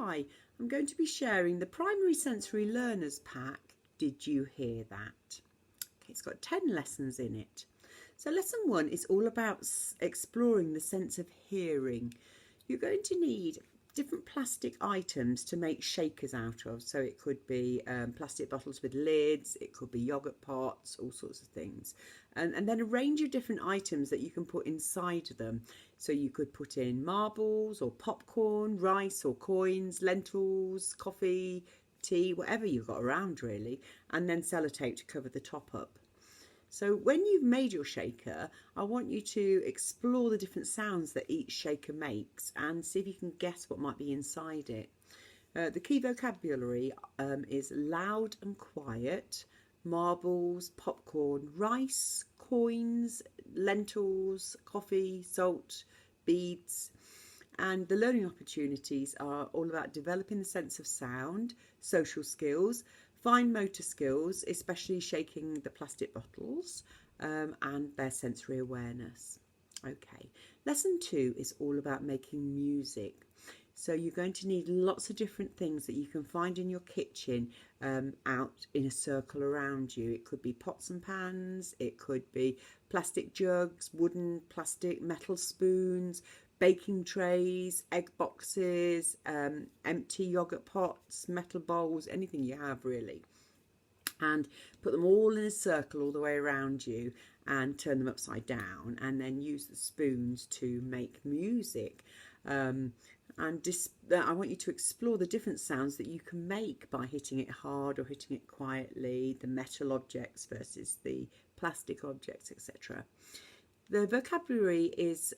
Hi, I'm going to be sharing the Primary Sensory Learners Pack. Did you hear that? Okay, it's got 10 lessons in it. So lesson 1 is all about exploring the sense of hearing. You're going to need different plastic items to make shakers out of. So it could be plastic bottles with lids, it could be yogurt pots, all sorts of things. And then a range of different items that you can put inside them. So you could put in marbles or popcorn, rice or coins, lentils, coffee, tea, whatever you've got around really, and then sellotape to cover the top up. So when you've made your shaker, I want you to explore the different sounds that each shaker makes and see if you can guess what might be inside it. The key vocabulary is loud and quiet, marbles, popcorn, rice, coins, lentils, coffee, salt, beads. And the learning opportunities are all about developing the sense of sound, social skills, fine motor skills, especially shaking the plastic bottles, and their sensory awareness. Okay, lesson 2 is all about making music. So you're going to need lots of different things that you can find in your kitchen out in a circle around you. It could be pots and pans, it could be plastic jugs, wooden, plastic, metal spoons, baking trays, egg boxes, empty yogurt pots, metal bowls, anything you have really. And put them all in a circle all the way around you and turn them upside down, and then use the spoons to make music. I want you to explore the different sounds that you can make by hitting it hard or hitting it quietly, the metal objects versus the plastic objects, etc. The vocabulary is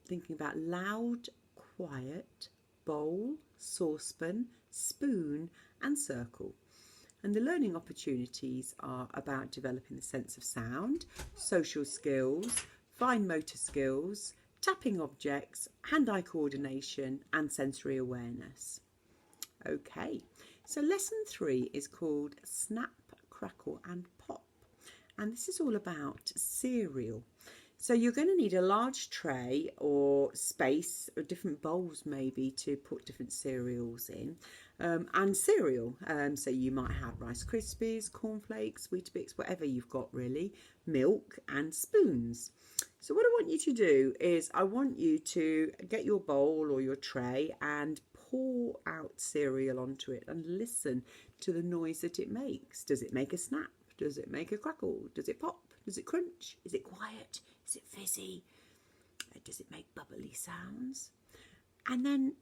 thinking about loud, quiet, bowl, saucepan, spoon and circle. And the learning opportunities are about developing the sense of sound, social skills, fine motor skills, tapping objects, hand-eye coordination and sensory awareness. Okay, so lesson 3 is called Snap, Crackle and Pop. And this is all about cereal. So you're going to need a large tray or space or different bowls maybe to put different cereals in, and cereal. So you might have Rice Krispies, cornflakes, Weetabix, whatever you've got really, milk and spoons. So what I want you to do is I want you to get your bowl or your tray and pour out cereal onto it and listen to the noise that it makes. Does it make a snap? Does it make a crackle? Does it pop? Does it crunch? Is it quiet? Is it fizzy? Does it make bubbly sounds? And then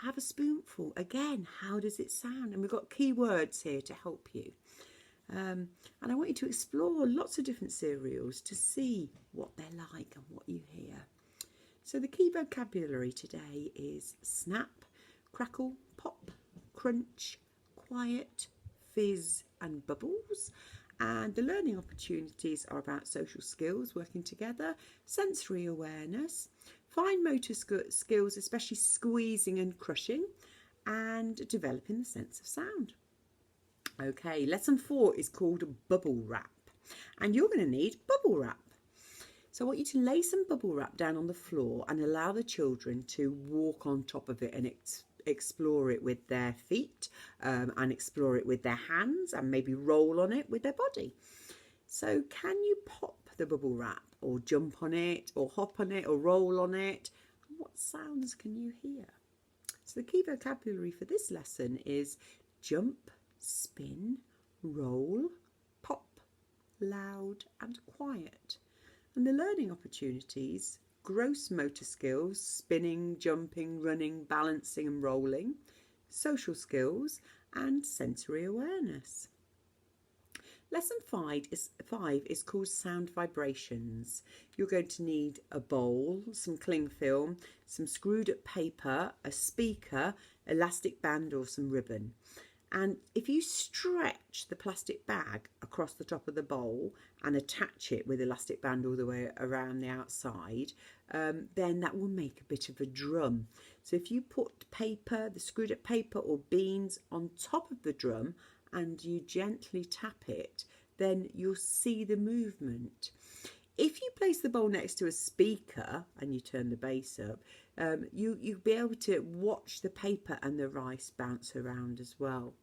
have a spoonful. Again, how does it sound? And we've got key words here to help you. And I want you to explore lots of different cereals to see what they're like and what you hear. So the key vocabulary today is snap, crackle, pop, crunch, quiet, fizz and bubbles. And the learning opportunities are about social skills, working together, sensory awareness, fine motor skills, especially squeezing and crushing, and developing the sense of sound. Okay, lesson 4 is called bubble wrap, and you're going to need bubble wrap. So I want you to lay some bubble wrap down on the floor and allow the children to walk on top of it and explore it with their feet, and explore it with their hands, and maybe roll on it with their body. So can you pop the bubble wrap or jump on it or hop on it or roll on it? And what sounds can you hear? So the key vocabulary for this lesson is jump, spin, roll, pop, loud and quiet. And the learning opportunities: gross motor skills, spinning, jumping, running, balancing and rolling, social skills and sensory awareness. Lesson 5 is called sound vibrations. You're going to need a bowl, some cling film, some screwed up paper, a speaker, elastic band or some ribbon. And if you stretch the plastic bag across the top of the bowl and attach it with elastic band all the way around the outside, then that will make a bit of a drum. So if you put paper, the screwed up paper or beans on top of the drum and you gently tap it, then you'll see the movement. If you place the bowl next to a speaker and you turn the bass up, you'll be able to watch the paper and the rice bounce around as well.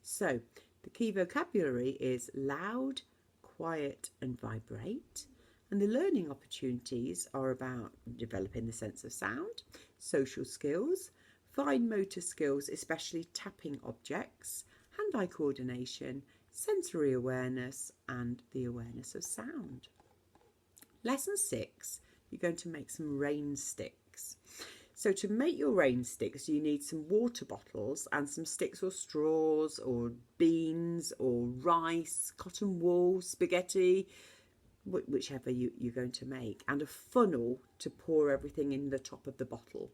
So the key vocabulary is loud, quiet and vibrate. And the learning opportunities are about developing the sense of sound, social skills, fine motor skills, especially tapping objects, hand-eye coordination, sensory awareness and the awareness of sound. Lesson 6, you're going to make some rain sticks. So to make your rain sticks, you need some water bottles and some sticks or straws or beans or rice, cotton wool, spaghetti, whichever you're going to make, and a funnel to pour everything in the top of the bottle.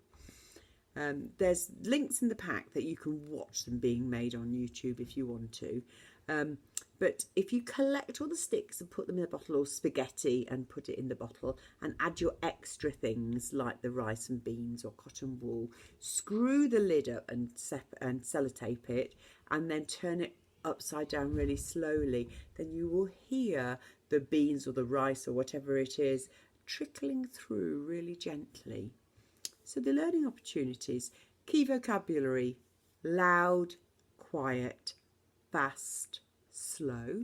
There's links in the pack that you can watch them being made on YouTube if you want to. But if you collect all the sticks and put them in a bottle, or spaghetti and put it in the bottle, and add your extra things like the rice and beans or cotton wool, screw the lid up and sellotape it, and then turn it upside down really slowly, then you will hear the beans or the rice or whatever it is trickling through really gently. So the learning opportunities, key vocabulary, loud, quiet, fast, slow.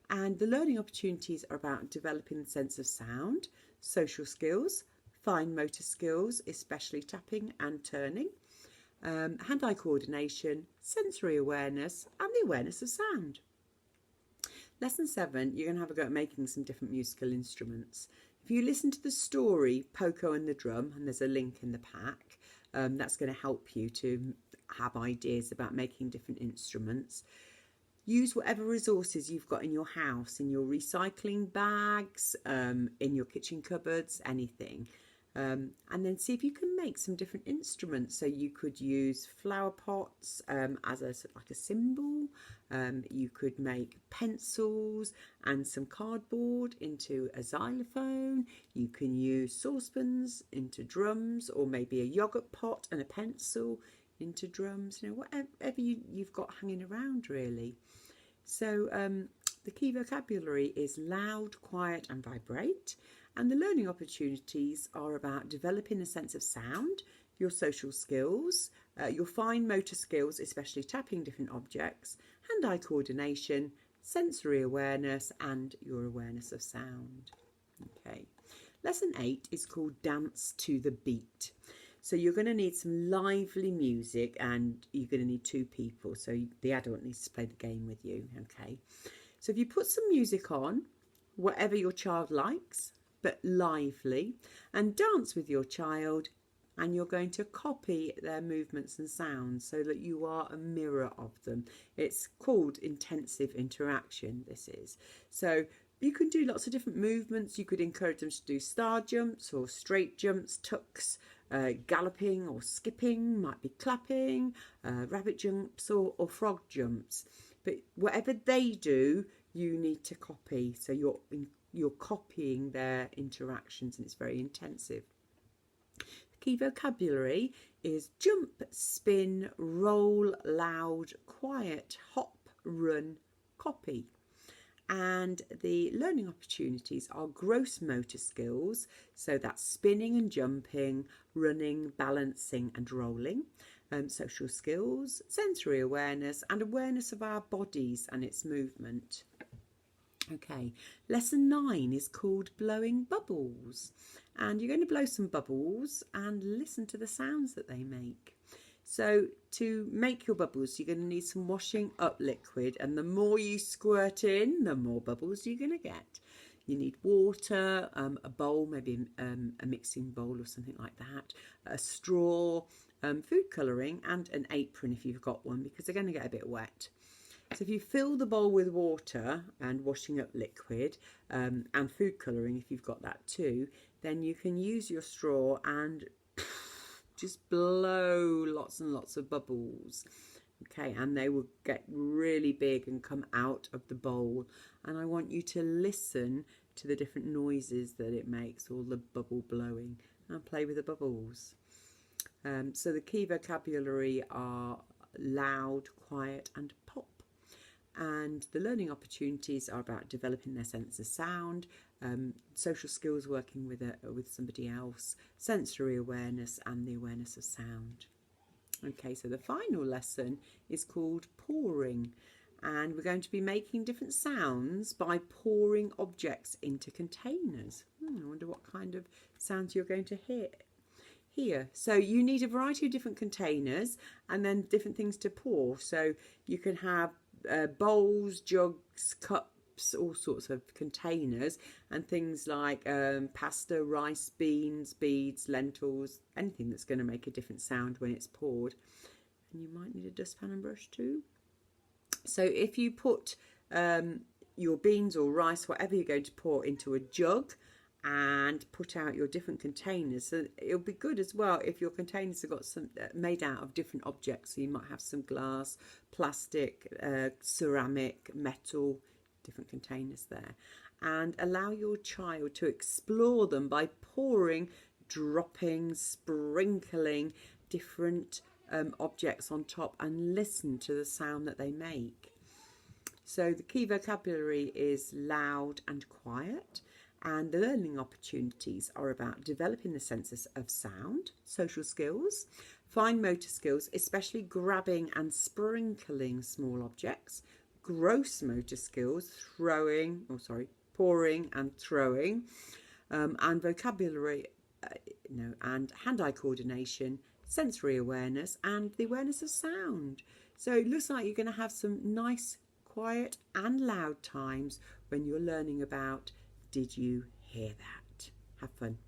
And the learning opportunities are about developing the sense of sound, social skills, fine motor skills, especially tapping and turning, hand-eye coordination, sensory awareness and the awareness of sound. Lesson 7, you're going to have a go at making some different musical instruments. If you listen to the story Poco and the Drum, and there's a link in the pack, that's going to help you to have ideas about making different instruments. Use whatever resources you've got in your house, in your recycling bags, in your kitchen cupboards, anything. And then see if you can make some different instruments. So you could use flower pots as like a symbol. You could make pencils and some cardboard into a xylophone. You can use saucepans into drums, or maybe a yogurt pot and a pencil into drums. Whatever you've got hanging around, really. So the key vocabulary is loud, quiet and vibrate. And the learning opportunities are about developing a sense of sound, your social skills, your fine motor skills, especially tapping different objects, hand-eye coordination, sensory awareness and your awareness of sound. Okay. Lesson 8 is called Dance to the Beat. So you're going to need some lively music, and you're going to need 2 people. So the adult needs to play the game with you. Okay. So if you put some music on, whatever your child likes, but lively, and dance with your child, and you're going to copy their movements and sounds so that you are a mirror of them. It's called intensive interaction, this is. So you can do lots of different movements. You could encourage them to do star jumps or straight jumps, tucks, galloping or skipping, might be clapping, rabbit jumps or frog jumps. But whatever they do, you need to copy. So you're copying their interactions, and it's very intensive. The key vocabulary is jump, spin, roll, loud, quiet, hop, run, copy. And the learning opportunities are gross motor skills, so that's spinning and jumping, running, balancing and rolling. Social skills, sensory awareness and awareness of our bodies and its movement. Okay, lesson 9 is called Blowing Bubbles, and you're going to blow some bubbles and listen to the sounds that they make. So to make your bubbles, you're going to need some washing up liquid, and the more you squirt in, the more bubbles you're going to get. You need water, a bowl, maybe a mixing bowl or something like that, a straw, food colouring and an apron if you've got one, because they're going to get a bit wet. So if you fill the bowl with water and washing up liquid and food colouring if you've got that too, then you can use your straw and just blow lots and lots of bubbles. Okay, and they will get really big and come out of the bowl. And I want you to listen to the different noises that it makes, all the bubble blowing, and play with the bubbles. So the key vocabulary are loud, quiet and pop. And the learning opportunities are about developing their sense of sound, social skills, working with somebody else, sensory awareness, and the awareness of sound. Okay, so the final lesson is called pouring, and we're going to be making different sounds by pouring objects into containers. I wonder what kind of sounds you're going to hear here. So you need a variety of different containers and then different things to pour. So you can have bowls, jugs, cups, all sorts of containers, and things like pasta, rice, beans, beads, lentils, anything that's going to make a different sound when it's poured. And you might need a dustpan and brush too. So if you put your beans or rice, whatever you're going to pour, into a jug and put out your different containers, so it'll be good as well if your containers have got some made out of different objects. So you might have some glass, plastic, ceramic, metal, different containers there, and allow your child to explore them by pouring, dropping, sprinkling different objects on top, and listen to the sound that they make. So the key vocabulary is loud and quiet, and the learning opportunities are about developing the senses of sound, social skills, fine motor skills, especially grabbing and sprinkling small objects, gross motor skills, pouring and throwing, and vocabulary, and hand-eye coordination, sensory awareness, and the awareness of sound. So it looks like you're going to have some nice, quiet and loud times when you're learning about Did You Hear That? Have fun.